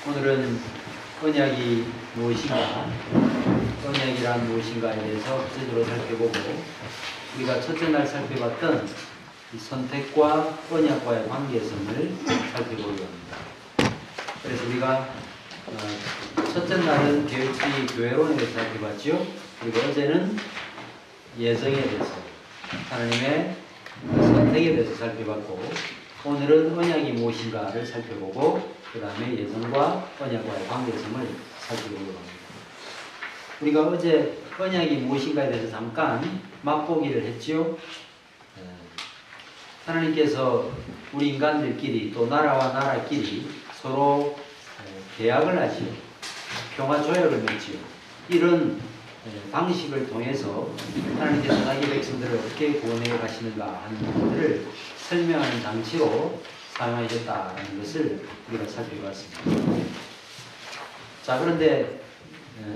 오늘은 언약이 무엇인가, 언약이란 무엇인가에 대해서 구체적으로 살펴보고, 우리가 첫째 날 살펴봤던 이 선택과 언약과의 관계성을 살펴보려고 합니다. 그래서 우리가 첫째 날은 계획주의 교회론에 대해서 살펴봤죠. 그리고 어제는 예정에 대해서, 하나님의 선택에 대해서 살펴봤고, 오늘은 언약이 무엇인가를 살펴보고 그 다음에 예정과 언약과의 관계성을 살펴보려고 합니다. 우리가 어제 언약이 무엇인가에 대해서 잠깐 맛보기를 했죠. 하나님께서 우리 인간들끼리 또 나라와 나라끼리 서로 계약을 하지요. 평화조약을 맺지요. 이런 방식을 통해서 하나님께서 자기 백성들을 어떻게 구원해 가시는가 하는 부분들을 설명하는 장치로 사용하셨다는 것을 우리가 살펴봤습니다. 자, 그런데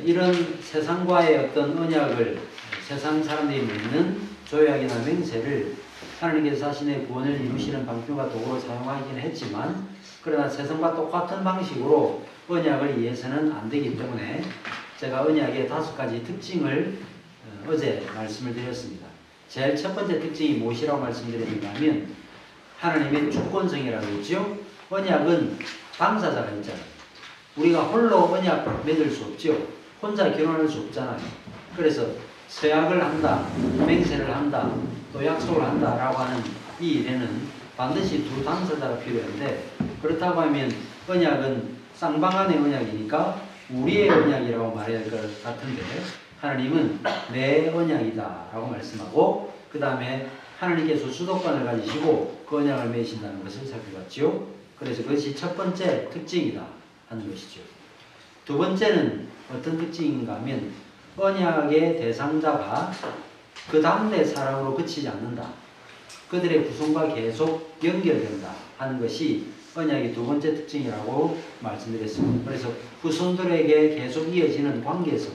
이런 세상과의 어떤 언약을, 세상 사람들이 맺는 조약이나 맹세를 하나님께서 자신의 구원을 이루시는 방편과 도구로 사용하기는 했지만, 그러나 세상과 똑같은 방식으로 언약을 이해해서는 안 되기 때문에 제가 언약의 5가지 특징을 어제 말씀을 드렸습니다. 제일 첫 번째 특징이 무엇이라고 말씀드렸는가 하면 하나님의 주권성이라고 했죠. 언약은 당사자가 있잖아요. 우리가 홀로 언약 맺을 수 없죠. 혼자 결혼할 수 없잖아요. 그래서 서약을 한다, 맹세를 한다, 또 약속을 한다라고 하는 이 일에는 반드시 두 당사자가 필요한데, 그렇다고 하면 언약은 쌍방간의 언약이니까 우리의 언약이라고 말해야 할 것 같은데, 하나님은 내 언약이다 라고 말씀하고, 그 다음에 하나님께서 주도권을 가지시고 그 언약을 맺으신다는 것을 살펴봤죠. 그래서 그것이 첫 번째 특징이다 하는 것이죠. 두 번째는 어떤 특징인가 하면 언약의 대상자가 그 당대 사람으로 그치지 않는다. 그들의 구성과 계속 연결된다 하는 것이 언약의 두 번째 특징이라고 말씀드렸습니다. 그래서 후손들에게 계속 이어지는 관계성,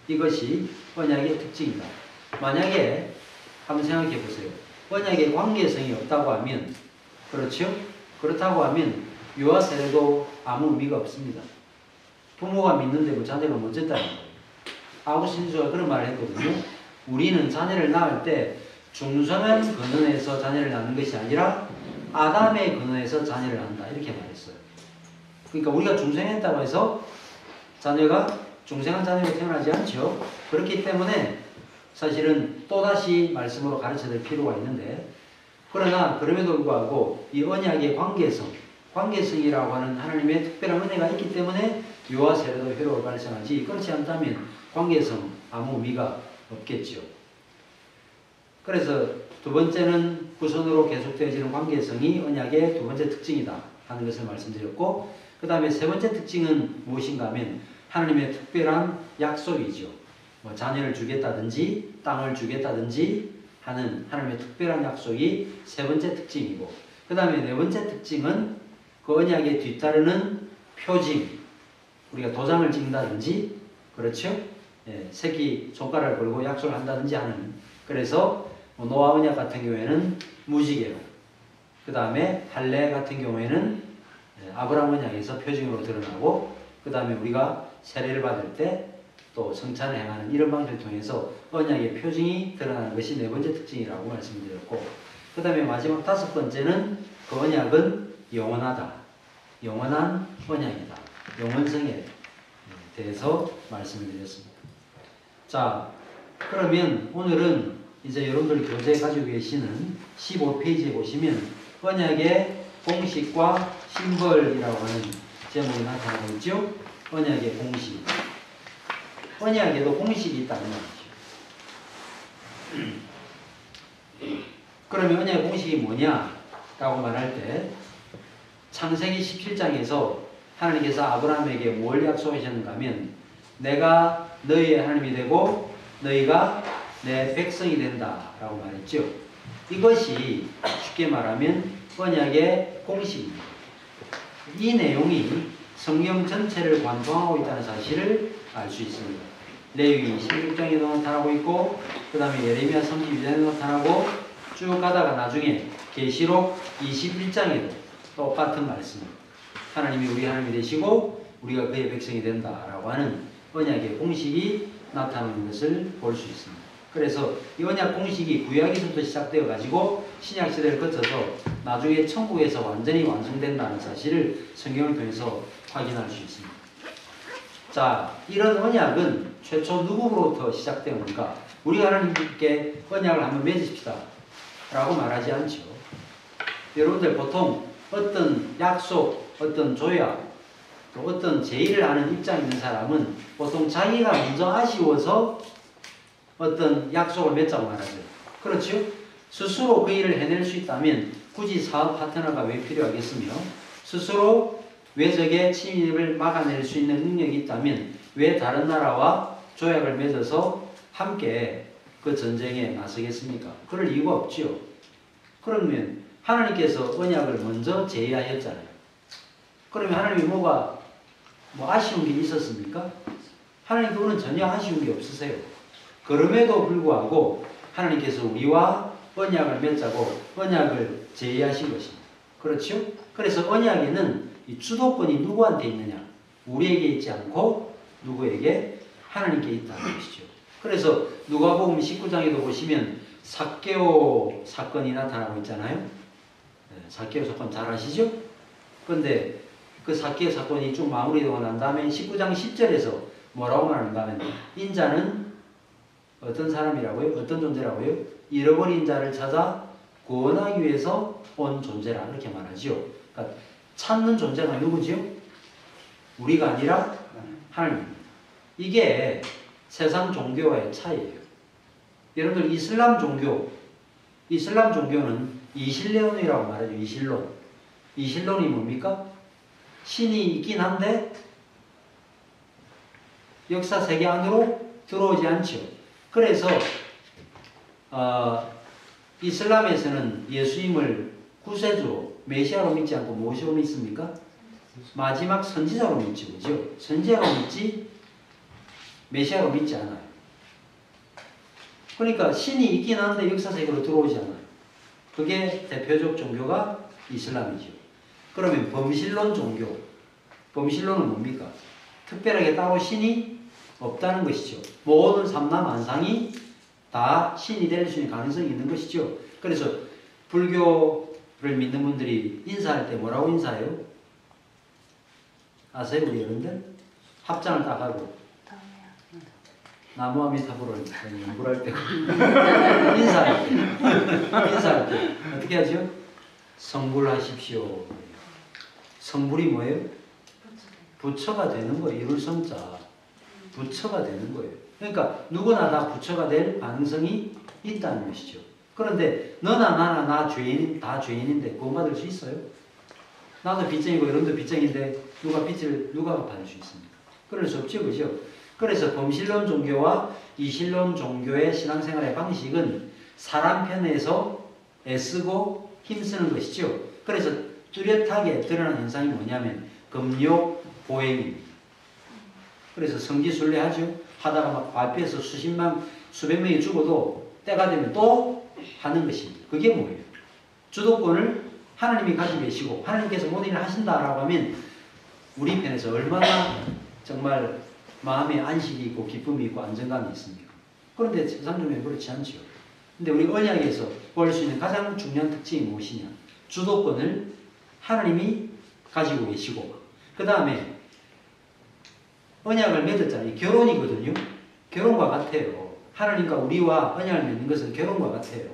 이것이 언약의 특징이다. 만약에 한번 생각해 보세요. 언약의 관계성이 없다고 하면, 그렇죠? 그렇다고 하면 유아 세례도 아무 의미가 없습니다. 부모가 믿는데 뭐 자녀가 먼저 따는 거예요. 아구신수가 그런 말을 했거든요. 우리는 자녀를 낳을 때 중성한 근원에서 자녀를 낳는 것이 아니라 아담의 근원에서 자녀를 낳는다, 이렇게 말했어요. 그러니까 우리가 중생했다고 해서 자녀가 중생한 자녀가 태어나지 않죠. 그렇기 때문에 사실은 또다시 말씀으로 가르쳐야 필요가 있는데, 그러나 그럼에도 불구하고 이 언약의 관계성이라고 하는 하나님의 특별한 은혜가 있기 때문에 유아 세례도 효력을 발생하지, 그렇지 않다면 관계성 아무 의미가 없겠죠. 그래서 두 번째는 후손으로 계속되어지는 관계성이 언약의 두 번째 특징이다 하는 것을 말씀드렸고, 그 다음에 세 번째 특징은 무엇인가 하면 하나님의 특별한 약속이죠. 뭐 자녀를 주겠다든지 땅을 주겠다든지 하는 하나님의 특별한 약속이 세 번째 특징이고, 그 다음에 네 번째 특징은 그 언약에 뒤따르는 표징, 우리가 도장을 찍는다든지, 그렇죠? 예, 새끼 손가락을 걸고 약속을 한다든지 하는, 그래서 노아 언약 같은 경우에는 무지개로, 그 다음에 할례 같은 경우에는 아브라함 언약에서 표징으로 드러나고, 그 다음에 우리가 세례를 받을 때 또 성찬을 행하는 이런 방식을 통해서 언약의 표징이 드러나는 것이 네 번째 특징이라고 말씀드렸고, 그 다음에 마지막 5번째는 그 언약은 영원하다. 영원한 언약이다. 영원성에 대해서 말씀을 드렸습니다. 자, 그러면 오늘은 이제 여러분들 교재에 가지고 계시는 15페이지에 보시면 언약의 공식과 심벌이라고 하는 제목이 나타나고 있죠. 언약의 공식. 언약에도 공식이 있다는 말이죠. 그러면 언약의 공식이 뭐냐라고 말할 때, 창세기 17장에서 하나님께서 아브라함에게 뭘 약속하셨는가 하면 내가 너희의 하나님이 되고 너희가 내 백성이 된다라고 말했죠. 이것이 쉽게 말하면 언약의 공식입니다. 이 내용이 성경 전체를 관통하고 있다는 사실을 알 수 있습니다. 레위기 16장에도 나타나고 있고, 그 다음에 예레미야 32장에도 나타나고, 쭉 가다가 나중에 계시록 21장에도 똑같은 말씀입니다. 하나님이 우리 하나님이 되시고 우리가 그의 백성이 된다라고 하는 언약의 공식이 나타나는 것을 볼 수 있습니다. 그래서 이 언약 공식이 구약에서부터 시작되어 가지고 신약 시대를 거쳐서 나중에 천국에서 완전히 완성된다는 사실을 성경을 통해서 확인할 수 있습니다. 자, 이런 언약은 최초 누구로부터 시작되었는가? 우리가 하나님께 언약을 한번 맺으십시다 라고 말하지 않죠. 여러분들 보통 어떤 약속, 어떤 조약, 또 어떤 제의를 하는 입장에 있는 사람은 보통 자기가 먼저 아쉬워서 어떤 약속을 맺자고 말하죠. 그렇죠? 스스로 그 일을 해낼 수 있다면 굳이 사업 파트너가 왜 필요하겠으며, 스스로 외적의 침입을 막아낼 수 있는 능력이 있다면 왜 다른 나라와 조약을 맺어서 함께 그 전쟁에 나서겠습니까? 그럴 이유가 없지요. 그러면 하나님께서 언약을 먼저 제의하였잖아요. 그러면 하나님이 뭐가 아쉬운 게 있었습니까? 하나님 그거는 전혀 아쉬운 게 없으세요. 그럼에도 불구하고 하나님께서 우리와 언약을 맺자고 언약을 제의하신 것입니다. 그렇죠? 그래서 언약에는 이 주도권이 누구한테 있느냐? 우리에게 있지 않고 누구에게? 하나님께 있다는 것이죠. 그래서 누가복음 19장에도 보시면 삭개오 사건이 나타나고 있잖아요. 삭개오 사건 잘 아시죠? 그런데 그 삭개오 사건이 쭉 마무리되고 난 다음에 19장 10절에서 뭐라고 말하는가 하면 인자는 어떤 사람이라고요? 어떤 존재라고요? 잃어버린 자를 찾아 구원하기 위해서 온 존재라 이렇게 말하죠. 그러니까 찾는 존재가 누구지요? 우리가 아니라 하나님입니다. 이게 세상 종교와의 차이예요. 여러분들 이슬람 종교는 이실론이라고 말하죠. 이실론이 뭡니까? 신이 있긴 한데 역사 세계 안으로 들어오지 않죠. 그래서 이슬람에서는 예수님을 구세주로 메시아로 믿지 않고 무엇으로 믿습니까? 마지막 선지자로 믿지, 그죠? 선지자로 믿지 메시아로 믿지 않아요. 그러니까 신이 있긴 한데 역사 세계로 들어오지 않아요. 그게 대표적 종교가 이슬람이죠. 그러면 범신론 종교, 범신론은 뭡니까? 특별하게 따로 신이 없다는 것이죠. 모든 삼라 만상이 다 신이 될 수 있는 가능성이 있는 것이죠. 그래서 불교를 믿는 분들이 인사할 때 뭐라고 인사해요? 아세요, 우리 여러분들? 합장을 딱 하고 나무아미타불을 연구할 때 인사할 때 어떻게 하죠? 성불하십시오. 성불이 뭐예요? 부처가 되는 거예요. 이룰 성자. 부처가 되는 거예요. 그러니까 누구나 다 부처가 될 가능성이 있다는 것이죠. 그런데 너나 나나 나 죄인 다 죄인인데 구원받을 수 있어요? 나도 빚쟁이고 여러분도 빚쟁인데 누가 빚을 누가 받을 수 있습니까? 그럴 수 없죠, 그죠? 그래서 범신론 종교와 이신론 종교의 신앙생활의 방식은 사람 편에서 애쓰고 힘쓰는 것이죠. 그래서 뚜렷하게 드러난 현상이 뭐냐면 금욕 보행입니다. 그래서 성지순례하죠. 하다가 막 발표해서 수백 명이 죽어도 때가 되면 또 하는 것입니다. 그게 뭐예요? 주도권을 하나님이 가지고 계시고 하나님께서 모든 일을 하신다라고 하면 우리 편에서 얼마나 정말 마음에 안식이 있고 기쁨이 있고 안정감이 있습니까? 그런데 세상 중에는 그렇지 않죠. 근데 우리 언약에서 볼 수 있는 가장 중요한 특징이 무엇이냐? 주도권을 하나님이 가지고 계시고 그 다음에 언약을 맺었잖아요. 결혼이거든요. 결혼과 같아요. 하나님과 우리와 언약을 맺는 것은 결혼과 같아요.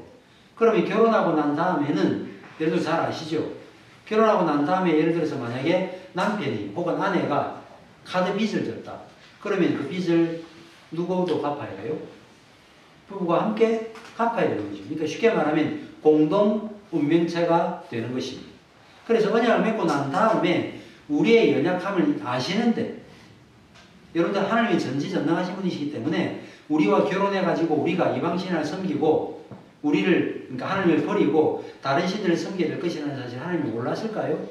그러면 결혼하고 난 다음에는 여러분 잘 아시죠? 결혼하고 난 다음에 예를 들어서 만약에 남편이 혹은 아내가 카드 빚을 졌다. 그러면 그 빚을 누구도 갚아야 해요? 부부가 함께 갚아야 되는 거죠. 그러니까 쉽게 말하면 공동 운명체가 되는 것입니다. 그래서 언약을 맺고 난 다음에 우리의 연약함을 아시는데 여러분들 하나님이 전지전능하신 분이시기 때문에 우리와 결혼해가지고 우리가 이방신을 섬기고 우리를 그러니까 하나님을 버리고 다른 신들을 섬기게 될 것이라는 사실 하나님이 몰랐을까요?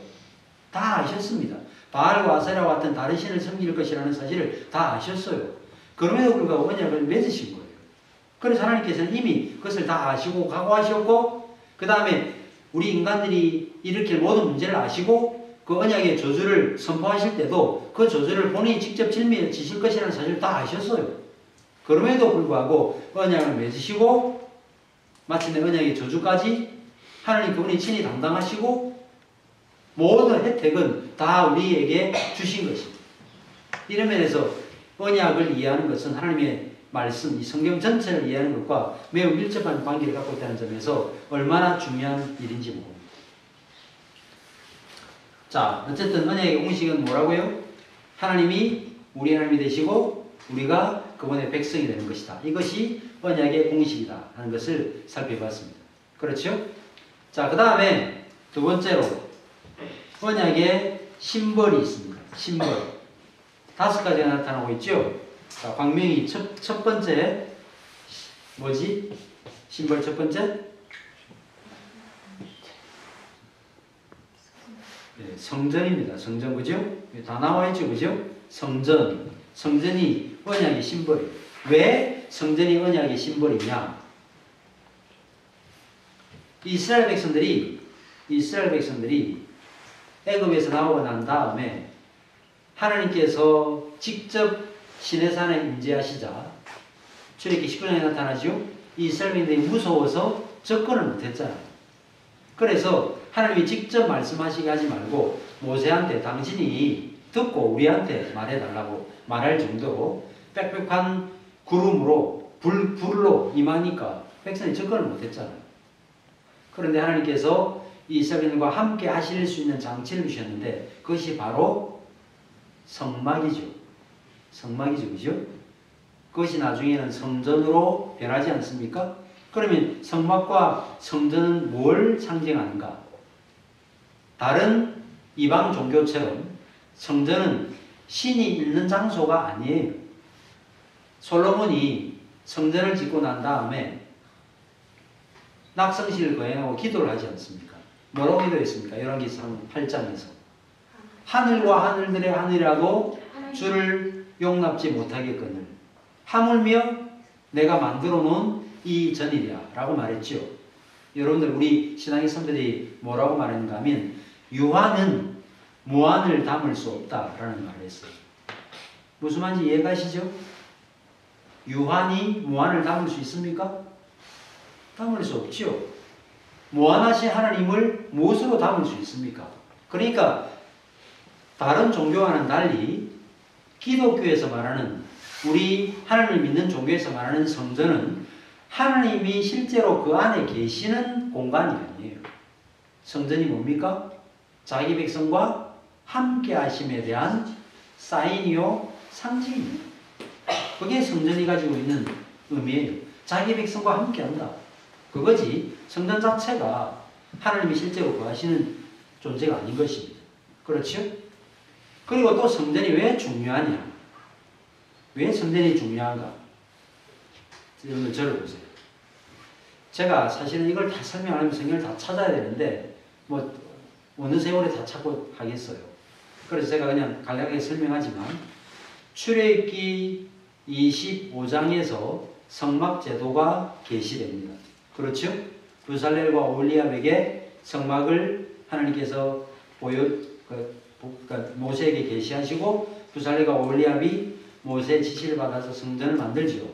다 아셨습니다. 바알과 아세라와 같은 다른 신을 섬길 것이라는 사실을 다 아셨어요. 그럼에도 불구하고 언약을 맺으신 거예요. 그래서 하나님께서는 이미 그것을 다 아시고 각오하셨고 그 다음에 우리 인간들이 일으킬 모든 문제를 아시고 그 언약의 저주를 선포하실 때도 그 저주를 본인이 직접 지실 것이라는 사실을 다 아셨어요. 그럼에도 불구하고 언약을 맺으시고 마침내 언약의 저주까지 하나님 그분이 친히 담당하시고 모든 혜택은 다 우리에게 주신 것입니다. 이런 면에서 언약을 이해하는 것은 하나님의 말씀, 이 성경 전체를 이해하는 것과 매우 밀접한 관계를 갖고 있다는 점에서 얼마나 중요한 일인지 모릅니다. 자, 어쨌든 언약의 공식은 뭐라고요? 하나님이 우리 하나님이 되시고 우리가 그분의 백성이 되는 것이다. 이것이 언약의 공식이다 하는 것을 살펴봤습니다. 그렇죠? 자, 그 다음에 두 번째로 언약의 심벌이 있습니다. 심벌. 5가지가 나타나고 있죠? 자, 광명이 첫 번째 뭐지? 심벌 첫 번째? 네, 성전입니다. 성전, 그죠? 다 나와 있죠, 그죠? 성전. 성전이 언약의 심벌이에요. 왜 성전이 언약의 심벌이냐? 이스라엘 백성들이 애굽에서 나오고 난 다음에 하나님께서 직접 시내산에 임재하시자 출애굽기 19장에 나타나죠. 이스라엘인들이 무서워서 접근을 못했잖아요. 그래서 하나님이 직접 말씀하시게 하지 말고 모세한테 당신이 듣고 우리한테 말해달라고 말할 정도로 빽빽한 구름으로 불로 임하니까 백성이 접근을 못했잖아요. 그런데 하나님께서 이스라엘과 함께 하실 수 있는 장치를 주셨는데 그것이 바로 성막이죠. 성막이죠. 그죠? 그것이 나중에는 성전으로 변하지 않습니까? 그러면 성막과 성전은 뭘 상징하는가? 다른 이방 종교처럼 성전은 신이 있는 장소가 아니에요. 솔로몬이 성전을 짓고 난 다음에 낙성시를 거행하고 기도를 하지 않습니까? 뭐라고 기도했습니까? 열왕기상 8장에서 하늘과 하늘들의 하늘이라도 주를 용납지 못하겠거늘 하물며 내가 만들어 놓은 이 전이랴 라고 말했죠. 여러분들 우리 신앙의 선배들이 뭐라고 말했는가 하면 유한은 무한을 담을 수 없다라는 말을 했어요. 무슨 말인지 이해가시죠? 유한이 무한을 담을 수 있습니까? 담을 수 없죠. 무한하신 하나님을 무엇으로 담을 수 있습니까? 그러니까 다른 종교와는 달리 기독교에서 말하는 우리 하나님을 믿는 종교에서 말하는 성전은 하나님이 실제로 그 안에 계시는 공간이 아니에요. 성전이 뭡니까? 자기 백성과 함께 하심에 대한 사인이요 상징입니다. 그게 성전이 가지고 있는 의미예요. 자기 백성과 함께 한다. 그거지 성전 자체가 하나님이 실제로 거하시는 존재가 아닌 것입니다. 그렇죠? 그리고 또 성전이 왜 중요하냐? 왜 성전이 중요한가? 여러분 저를 보세요. 제가 사실은 이걸 다 설명하려면 성경을 다 찾아야 되는데 뭐 어느 세월에 다 찾고 하겠어요. 그래서 제가 그냥 간략하게 설명하지만 출애굽기 25장에서 성막 제도가 계시됩니다. 그렇죠? 부살렐과 올리압에게 성막을 하나님께서 모세에게 계시하시고 부살렐과 올리압이 모세의 지시를 받아서 성전을 만들지요.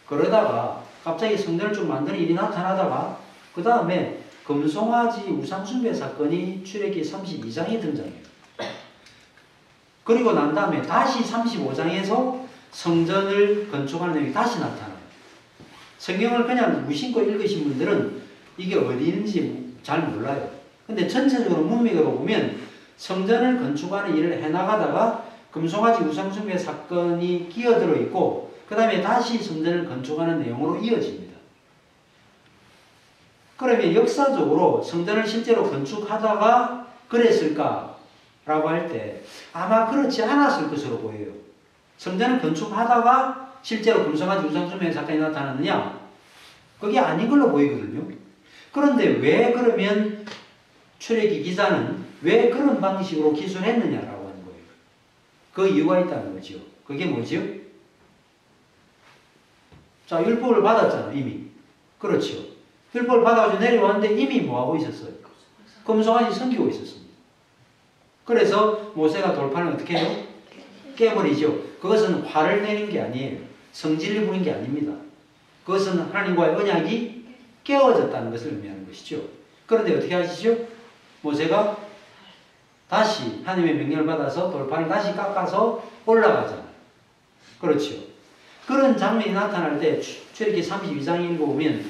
그러다가 갑자기 성전을 좀 만드는 일이 나타나다가 그 다음에 금송아지 우상숭배 사건이 출애굽기 32장에 등장해요. 그리고 난 다음에 다시 35장에서 성전을 건축하는 내용이 다시 나타나요. 성경을 그냥 무심코 읽으신 분들은 이게 어디 있는지 잘 몰라요. 근데 전체적으로 문맥으로 보면 성전을 건축하는 일을 해나가다가 금송아지 우상숭배 사건이 끼어들어 있고 그 다음에 다시 성전을 건축하는 내용으로 이어집니다. 그러면 역사적으로 성전을 실제로 건축하다가 그랬을까라고 할 때 아마 그렇지 않았을 것으로 보여요. 성전을 건축하다가 실제로 금송아지 우상숭배 사건이 나타났느냐? 그게 아닌 걸로 보이거든요. 그런데 왜 그러면 출애굽기 기자는 왜 그런 방식으로 기술했느냐라고 하는 거예요. 그 이유가 있다는 거죠. 그게 뭐죠? 자, 율법을 받았잖아, 이미. 그렇죠. 율법을 받아가지고 내려왔는데 이미 뭐하고 있었어요? 금송아지 섬기고 있었습니다. 그래서 모세가 돌판을 어떻게 해요? 깨버리죠. 그것은 화를 내는 게 아니에요. 성질을 부린 게 아닙니다. 그것은 하나님과의 언약이 깨어졌다는 것을 의미하는 것이죠. 그런데 어떻게 하시죠? 모세가 다시 하나님의 명령을 받아서 돌판을 다시 깎아서 올라가잖아요. 그렇죠. 그런 장면이 나타날 때 출애굽기 32장에 읽어보면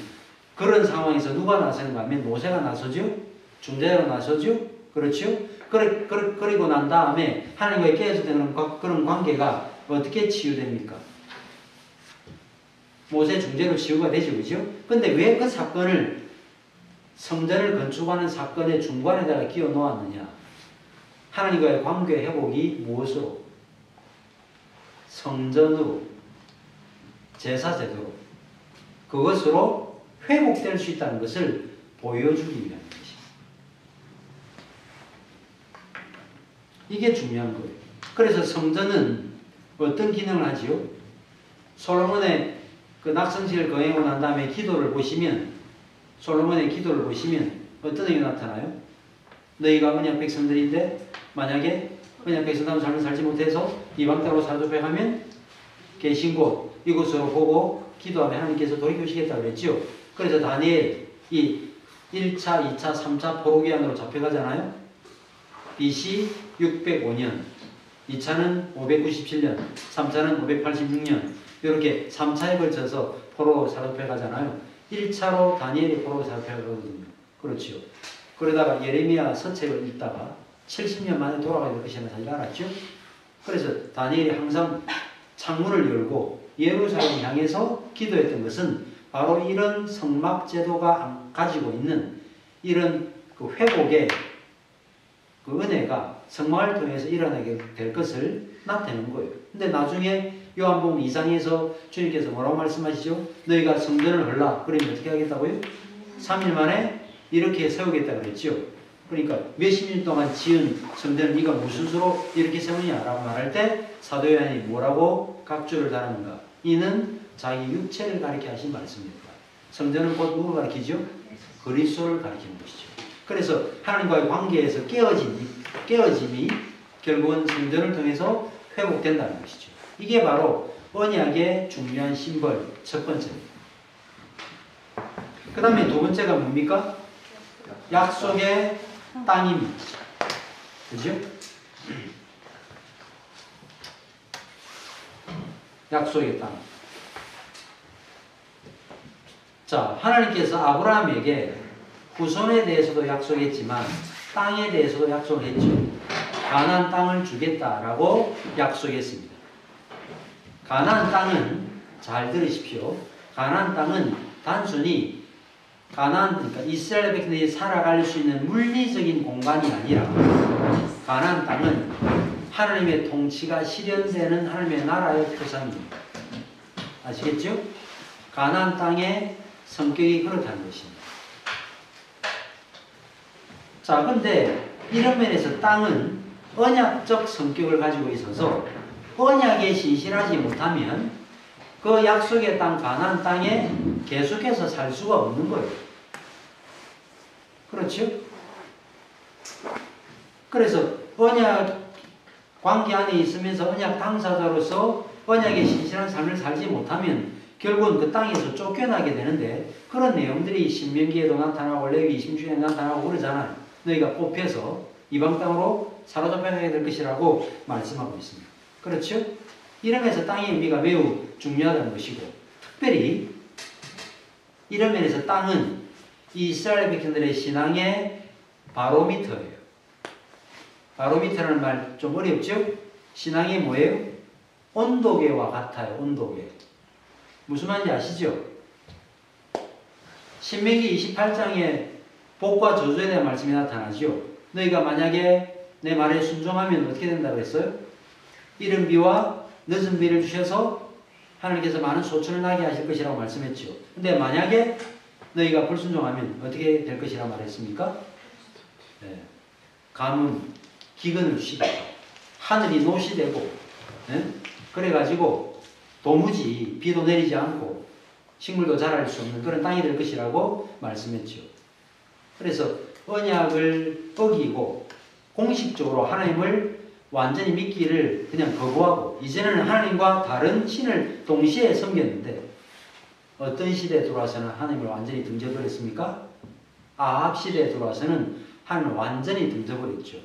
그런 상황에서 누가 나서는가 하면 모세가 나서죠. 중재자로 나서죠. 그렇죠. 그리고 난 다음에 하나님과의 깨어졌던 그런 관계가 어떻게 치유됩니까? 모세 중재로 치유가 되죠. 그죠? 근데 왜 그 사건을 성전을 건축하는 사건의 중간에다가 끼워 놓았느냐? 하나님과의 관계 회복이 무엇으로? 성전으로, 제사제도로, 그것으로 회복될 수 있다는 것을 보여주기 위한 것입니다. 이게 중요한 거예요. 그래서 성전은 어떤 기능을 하지요? 솔로몬의 그 낙성시를 거행하고 난 다음에 기도를 보시면, 솔로몬의 기도를 보시면 어떤 얘기 나타나요? 너희가 언약 백성들인데 만약에 언약 백성다운 삶을 살지 못해서 이방 땅으로 사로잡혀가면 계신 곳 이곳으로 보고 기도하면 하나님께서 돌이키시겠다고 그랬죠. 그래서 다니엘 이 1차, 2차, 3차 포로기한으로 잡혀가잖아요. BC 605년, 2차는 597년, 3차는 586년 이렇게 3차에 걸쳐서 포로로 사로잡혀가잖아요. 1차로 다니엘이 포로로 사로잡혀가거든요. 그렇죠. 그러다가 예레미야 서책을 읽다가 70년 만에 돌아가야 될 것이라는 사실을 알았죠. 그래서 다니엘이 항상 창문을 열고 예루살렘 향해서 기도했던 것은 바로 이런 성막 제도가 가지고 있는 이런 그 회복의 그 은혜가 성막을 통해서 일어나게 될 것을 나타내는 거예요. 근데 나중에 요한복음 2장에서 주님께서 뭐라고 말씀하시죠? 너희가 성전을 헐라. 그러면 어떻게 하겠다고요? 3일 만에 이렇게 세우겠다고 그랬죠. 그러니까 몇십 년 동안 지은 성전을 네가 무슨 수로 이렇게 세우냐라고 말할 때 사도 요한이 뭐라고 각주를 달았는가? 이는 자기 육체를 가리켜 하신 말씀입니다. 성전은 곧 누구를 가리키죠? 그리스도를 가리키는 것이죠. 그래서 하나님과의 관계에서 깨어짐이 결국은 성전을 통해서 회복된다는 것이죠. 이게 바로 언약의 중요한 심벌 첫 번째입니다. 그 다음에 두 번째가 뭡니까? 약속의 땅입니다. 그죠? 약속의 땅. 자, 하나님께서 아브라함에게 후손에 대해서도 약속했지만 땅에 대해서도 약속을 했죠. 가나안 땅을 주겠다라고 약속했습니다. 가나안 땅은 잘 들으십시오. 가나안 땅은 단순히 그러니까 이스라엘 백성들이 살아갈 수 있는 물리적인 공간이 아니라 가나안 땅은 하나님의 통치가 실현되는 하나님의 나라의 표상입니다. 아시겠죠? 가나안 땅의 성격이 그렇다는 것입니다. 자, 근데 이런 면에서 땅은 언약적 성격을 가지고 있어서 언약에 신실하지 못하면 그 약속의 땅 가나안 땅에 계속해서 살 수가 없는 거예요. 그렇죠? 그래서 언약 관계 안에 있으면서 언약 당사자로서 언약에 신실한 삶을 살지 못하면 결국은 그 땅에서 쫓겨나게 되는데 그런 내용들이 신명기에도 나타나고 레위 26장에 나타나고 그러잖아요. 너희가 뽑혀서 이방 땅으로 사로잡혀가게 될 것이라고 말씀하고 있습니다. 그렇죠? 이러면서 땅의 의미가 매우 중요하다는 것이고 특별히 이런 면에서 땅은 이스라엘 백성들의 신앙의 바로미터예요. 바로미터라는 말 좀 어렵죠? 신앙이 뭐예요? 온도계와 같아요. 온도계. 무슨 말인지 아시죠? 신명기 28장에 복과 저주에 대한 말씀이 나타나죠. 너희가 만약에 내 말에 순종하면 어떻게 된다고 했어요? 이른 비와 늦은 비를 주셔서 하나님께서 많은 소출을 나게 하실 것이라고 말씀했죠. 근데 만약에 너희가 불순종하면 어떻게 될 것이라고 말했습니까? 네. 가뭄, 기근을 주시겠다. 하늘이 노시되고, 네? 그래가지고 도무지 비도 내리지 않고 식물도 자랄 수 없는 그런 땅이 될 것이라고 말씀했죠. 그래서 언약을 어기고 공식적으로 하나님을 완전히 믿기를 그냥 거부하고 이제는 하나님과 다른 신을 동시에 섬겼는데 어떤 시대에 들어와서는 하나님을 완전히 등져버렸습니까? 아합 시대에 들어와서는 하나님을 완전히 등져버렸죠.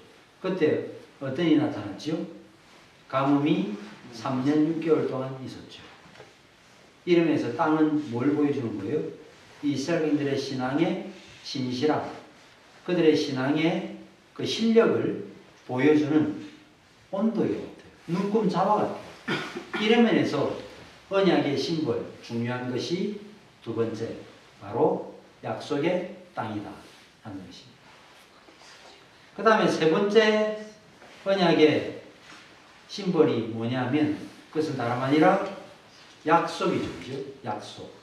그때 어떤 일이 나타났죠? 가뭄이 3년 6개월 동안 있었죠. 이러면서 땅은 뭘 보여주는 거예요? 이스라엘인들의 신앙의 신실함, 그들의 신앙의 그 실력을 보여주는 온도예요. 눈금자와 같아요. 이런 면에서 언약의 심벌, 중요한 것이 두 번째, 바로 약속의 땅이다 하는 것입니다. 그 다음에 세 번째 언약의 심벌이 뭐냐면 그것은 다름 아니라 약속이죠. 그죠? 약속.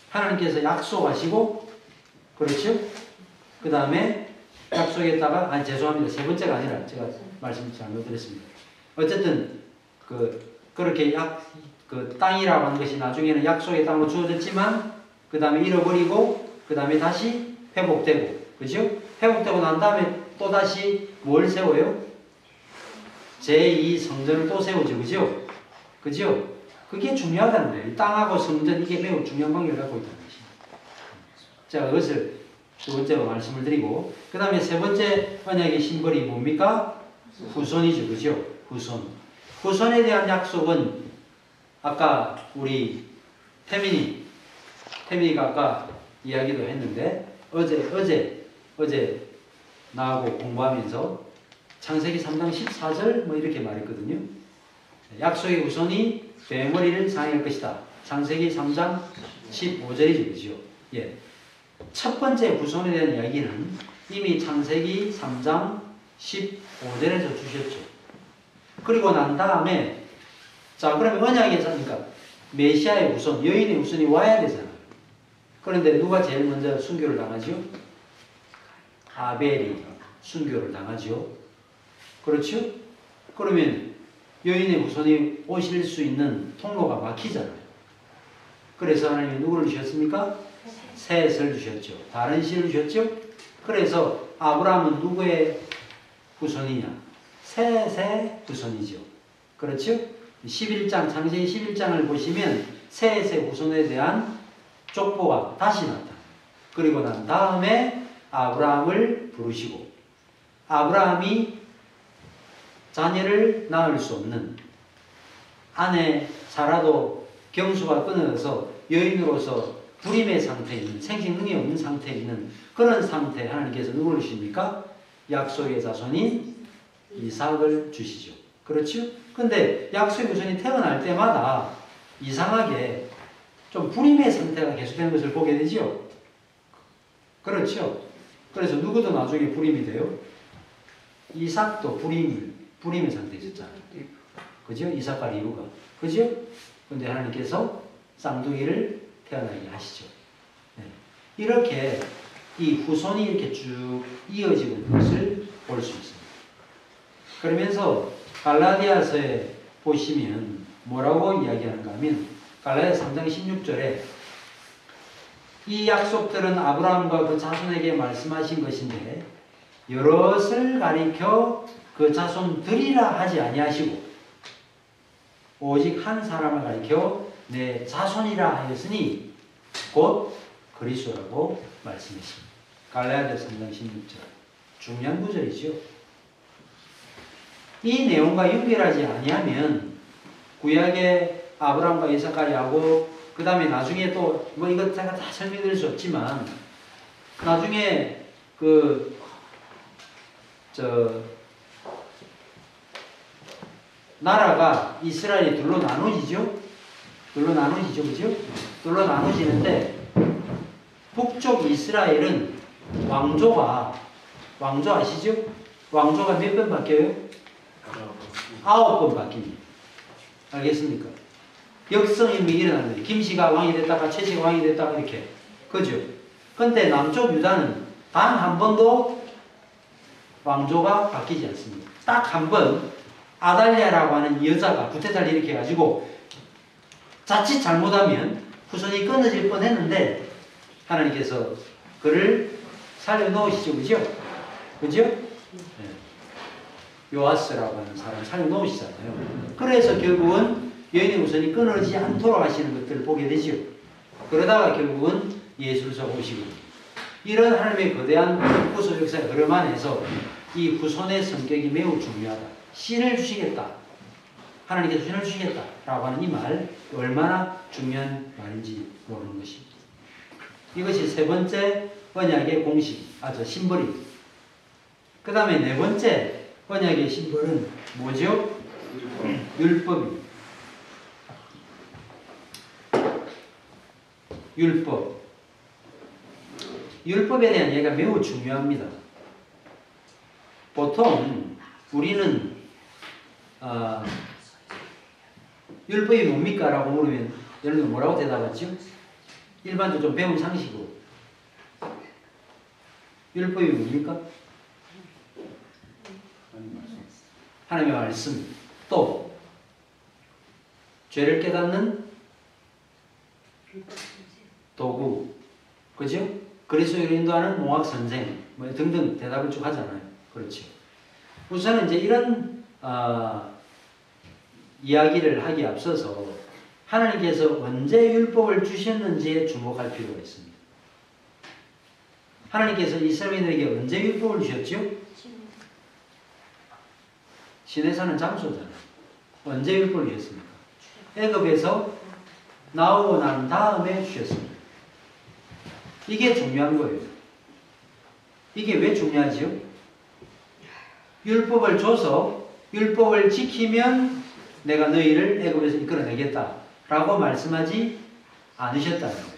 하나님께서 약속하시고, 그렇죠? 그 다음에 약속에다가, 죄송합니다. 세 번째가 아니라 제가 말씀 잘못 드렸습니다. 어쨌든, 그렇게 그 땅이라고 하는 것이 나중에는 약속의 땅으로 주어졌지만, 그 다음에 잃어버리고, 그 다음에 다시 회복되고, 그죠? 회복되고 난 다음에 또 다시 뭘 세워요? 제2 성전을 또 세우죠. 그죠? 그죠? 그게 중요하다는 거예요. 땅하고 성전, 이게 매우 중요한 관계를 갖고 있다는 것입니다. 제가 그것을 두 번째로 말씀을 드리고, 그 다음에 세 번째 언약의 심벌이 뭡니까? 후손이죠. 그죠? 후손. 후손에 대한 약속은 아까 우리 태민이가 아까 이야기도 했는데, 어제 나하고 공부하면서 창세기 3장 14절 뭐 이렇게 말했거든요. 약속의 후손이 뱀머리를 상할 것이다. 창세기 3장 15절이죠. 그죠? 예. 첫 번째 후손에 대한 이야기는 이미 창세기 3장 15절에서 주셨죠. 그리고 난 다음에 자, 그러면 언약에 그러니까 메시아의 후손, 여인의 후손이 와야 되잖아요. 그런데 누가 제일 먼저 순교를 당하죠? 아벨이 순교를 당하죠. 그렇죠? 그러면 여인의 후손이 오실 수 있는 통로가 막히잖아요. 그래서 하나님이 누구를 주셨습니까? 셋을 주셨죠. 다른 씨를 주셨죠. 그래서 아브라함은 누구의 후손이냐? 셋의 후손이죠. 그렇죠? 11장, 창세기 11장을 보시면 셋의 후손에 대한 족보가 다시 나타나요. 그리고 난 다음에 아브라함을 부르시고, 아브라함이 자녀를 낳을 수 없는 아내 사라도 경수가 끊어져서 여인으로서 불임의 상태에 있는, 생식 능력이 없는 상태에 있는 그런 상태에 하나님께서 누구를 주십니까? 약속의 자손인 이삭을 주시죠. 그렇죠? 근데 약속의 자손이 태어날 때마다 이상하게 좀 불임의 상태가 계속되는 것을 보게 되죠. 그렇죠? 그래서 누구도 나중에 불임이 돼요. 이삭도 불임의 상태에 있었잖아요. 그죠? 이삭과 리브가. 그죠? 근데 하나님께서 쌍둥이를 태어나게 하시죠. 네. 이렇게 이 후손이 이렇게 쭉 이어지고 있는 것을 볼 수 있습니다. 그러면서 갈라디아서에 보시면 뭐라고 이야기하는가 하면 갈라디아 3장 16절에 이 약속들은 아브라함과 그 자손에게 말씀하신 것인데 여럿을 가리켜 그 자손들이라 하지 아니하시고 오직 한 사람을 가리켜 내 자손이라 하였으니 곧 그리스도라고 말씀하십니다. 갈라디아 3장 16절. 중요한 구절이죠. 이 내용과 연결하지 아니하면 구약의 아브라함과 이삭과 야곱, 그 다음에 나중에 또 뭐 이것 제가 다 설명드릴 수 없지만 나중에 나라가 이스라엘이 둘로 나눠지죠. 그죠? 둘로 나눠지는데 북쪽 이스라엘은 왕조 아시죠? 왕조가 몇 번 바뀌어요? 9번 바뀝니다. 알겠습니까? 역성임이 일어나는 거예요. 김씨가 왕이 됐다가 최씨가 왕이 됐다가 이렇게. 그죠? 근데 남쪽 유다는 단 한 번도 왕조가 바뀌지 않습니다. 딱 한 번 아달랴라고 하는 여자가 구태타를 일으켜가지고 자칫 잘못하면 후손이 끊어질 뻔했는데 하나님께서 그를 살려놓으시죠. 그죠? 네. 요아스라고 하는 사람을 살려놓으시잖아요. 그래서 결국은 여인의 우선이 끊어지지 않도록 하시는 것들을 보게 되죠. 그러다가 결국은 예수를 오시고 이런 하나님의 거대한 구속 역사의 흐름 안에서 이 후손의 성격이 매우 중요하다. 신을 주시겠다. 하나님께서 신을 주시겠다라고 하는 이 말 얼마나 중요한 말인지 모르는 것입니다. 이것이 세 번째 언약의 공식, 심벌입니다. 그 다음에 네 번째 언약의 심벌은 뭐죠? 율법입니다. 율법. 율법에 대한 얘기가 매우 중요합니다. 보통 우리는 율법이 뭡니까? 라고 물으면 여러분 뭐라고 대답하죠? 일반적으로 좀 배운 상식으로 율법이 뭡니까? 하나님의 말씀. 또 죄를 깨닫는 도구. 그죠? 그리스도를 인도하는 몽학 선생 뭐 등등 대답을 쭉 하잖아요. 그렇죠. 우선은 이제 이런 이야기를 하기에 앞서서 하나님께서 언제 율법을 주셨는지에 주목할 필요가 있습니다. 하나님께서 이스라엘인들에게 언제 율법을 주셨죠? 신에 사는 장소잖아요. 언제 율법을 주셨습니까? 애굽에서 나오고 난 다음에 주셨습니다. 이게 중요한 거예요. 이게 왜 중요하지요? 율법을 줘서 율법을 지키면 내가 너희를 애굽에서 이끌어내겠다 라고 말씀하지 않으셨다는 거예요.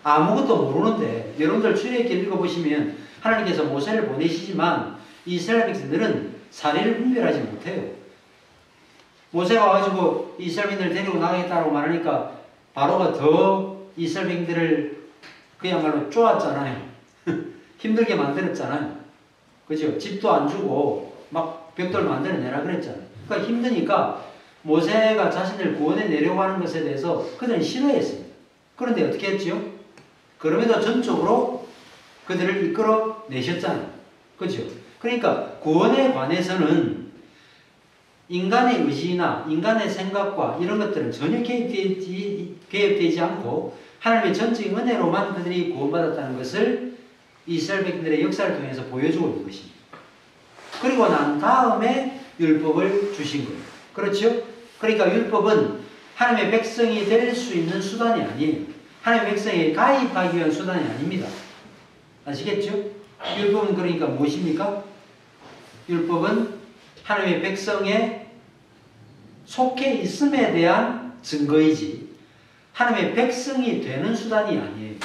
아무것도 모르는데 여러분들 출애굽기 읽어보시면 하나님께서 모세를 보내시지만 이스라엘 백성들은 사리를 분별하지 못해요. 모세가 와가지고 이스라엘인들 데리고 나가겠다고 말하니까 바로가 더 이스라엘 백성들을 그야말로 쪼았잖아요. 힘들게 만들었잖아요. 그죠? 집도 안 주고 막 벽돌 만들어내라 그랬잖아요. 그러니까 힘드니까 모세가 자신을 구원해 내려고 하는 것에 대해서 그들은 싫어했습니다. 그런데 어떻게 했지요? 그럼에도 전적으로 그들을 이끌어 내셨잖아요. 그죠? 그러니까 구원에 관해서는 인간의 의지나 인간의 생각과 이런 것들은 전혀 개입되지 않고 하나님의 전적인 은혜로만 그들이 구원받았다는 것을 이스라엘 백성들의 역사를 통해서 보여주고 있는 것입니다. 그리고 난 다음에 율법을 주신 거예요. 그렇죠? 그러니까 율법은 하나님의 백성이 될 수 있는 수단이 아니에요. 하나님의 백성에 가입하기 위한 수단이 아닙니다. 아시겠죠? 율법은 그러니까 무엇입니까? 율법은 하나님의 백성에 속해 있음에 대한 증거이지 하나님의 백성이 되는 수단이 아니에요.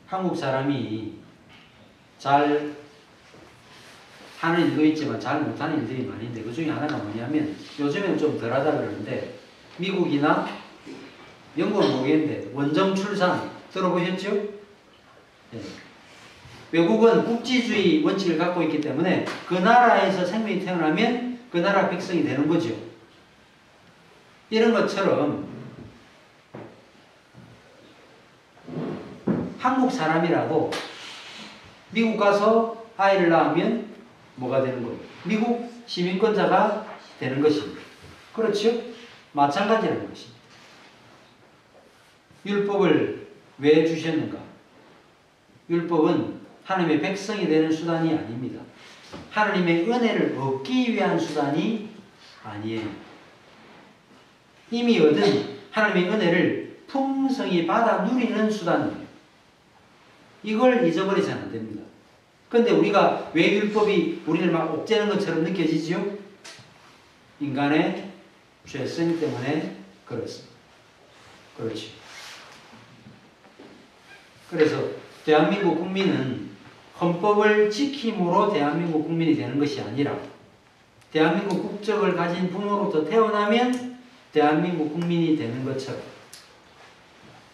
한국 사람이 잘 하는 일도 있지만 잘 못하는 일들이 많은데 그 중에 하나가 뭐냐면 요즘에는 좀 덜하다 그러는데 미국이나 영국은 모르겠는데 원정 출산 들어보셨죠? 네. 외국은 국지주의 원칙을 갖고 있기 때문에 그 나라에서 생명이 태어나면 그 나라 백성이 되는 거죠. 이런 것처럼 한국 사람이라도 미국 가서 아이를 낳으면 뭐가 되는 거예요? 미국 시민권자가 되는 것입니다. 그렇죠? 마찬가지라는 것입니다. 율법을 왜 주셨는가? 율법은 하나님의 백성이 되는 수단이 아닙니다. 하나님의 은혜를 얻기 위한 수단이 아니에요. 이미 얻은 하나님의 은혜를 풍성히 받아 누리는 수단이에요. 이걸 잊어버리서는 안 됩니다. 그런데 우리가 왜 율법이 우리를 막 옥죄는 것처럼 느껴지죠? 인간의 죄성 때문에 그렇습니다. 그렇죠. 그래서 대한민국 국민은 헌법을 지킴으로 대한민국 국민이 되는 것이 아니라 대한민국 국적을 가진 부모로부터 태어나면 대한민국 국민이 되는 것처럼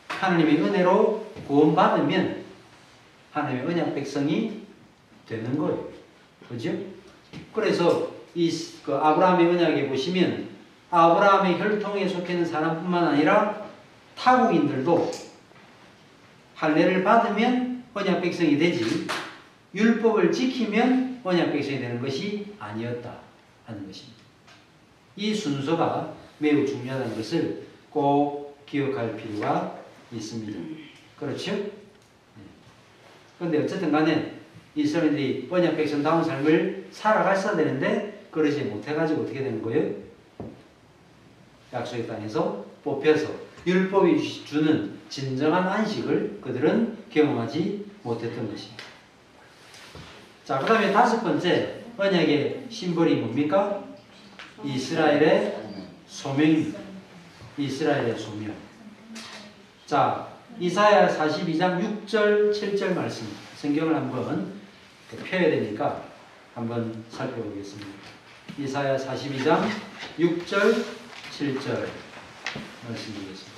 하나님의 은혜로 구원받으면 하나님의 언약 백성이 되는 거예요. 그죠? 그래서 그 아브라함의 언약에 보시면 아브라함의 혈통에 속해 있는 사람뿐만 아니라 타국인들도 할례를 받으면 언약 백성이 되지 율법을 지키면 언약 백성이 되는 것이 아니었다 하는 것입니다. 이 순서가 매우 중요하다는 것을 꼭 기억할 필요가 있습니다. 그렇죠? 그런데 어쨌든 간에 이스라엘들이 언약 백성다운 삶을 살아갔어야 되는데 그러지 못해가지고 어떻게 되는 거예요? 약속의 땅에서 뽑혀서 율법이 주는 진정한 안식을 그들은 경험하지 못했던 것입니다. 자, 그 다음에 다섯 번째 언약의 심벌이 뭡니까? 이스라엘의 소명입니다. 이스라엘의 소명. 자, 이사야 42장 6절 7절 말씀 성경을 한번 펴야 되니까 한번 살펴보겠습니다. 이사야 42장 6절 7절 말씀드리겠습니다.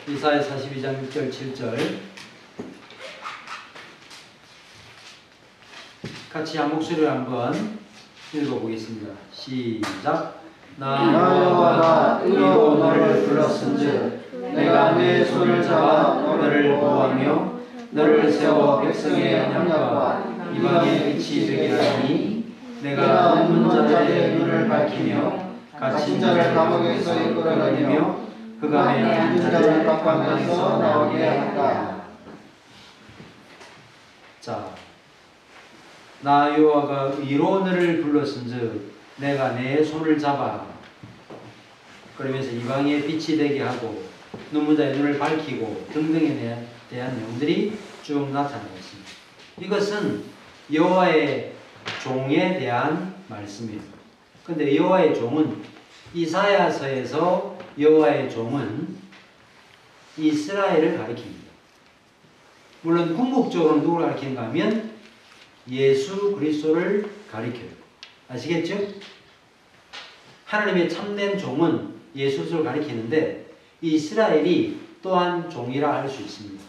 이사야 42장 6절 7절 같이 한 목소리로 한번 읽어보겠습니다. 시작. 나 여호와가 의로 너를 불렀은즉 내가 내 손을 잡아 너를 보호하며 너를 세워 백성의 언약과 이방의 빛이 되게 하니 내가 눈먼 자들의 눈을 밝히며 갇힌 자를 감옥에서 이끌어내며 그가 매는 자를 빡빡에서 나오게 한다. 자, 나 여호와가 의로 너를 불렀은즉 내가 내 손을 잡아 그러면서 이방의 빛이 되게 하고 눈먼 자의 눈을 밝히고 등등에 대한 내용들이 쭉 나타나고 있습니다. 이것은 여호와의 종에 대한 말씀이에요. 근데 여호와의 종은 이사야서에서 여호와의 종은 이스라엘을 가리킵니다. 물론 궁극적으로 누구를 가리키는가 하면 예수 그리스도를 가리켜요. 아시겠죠? 하나님의 참된 종은 예수 그리스도를 가리키는데 이스라엘이 또한 종이라 할 수 있습니다.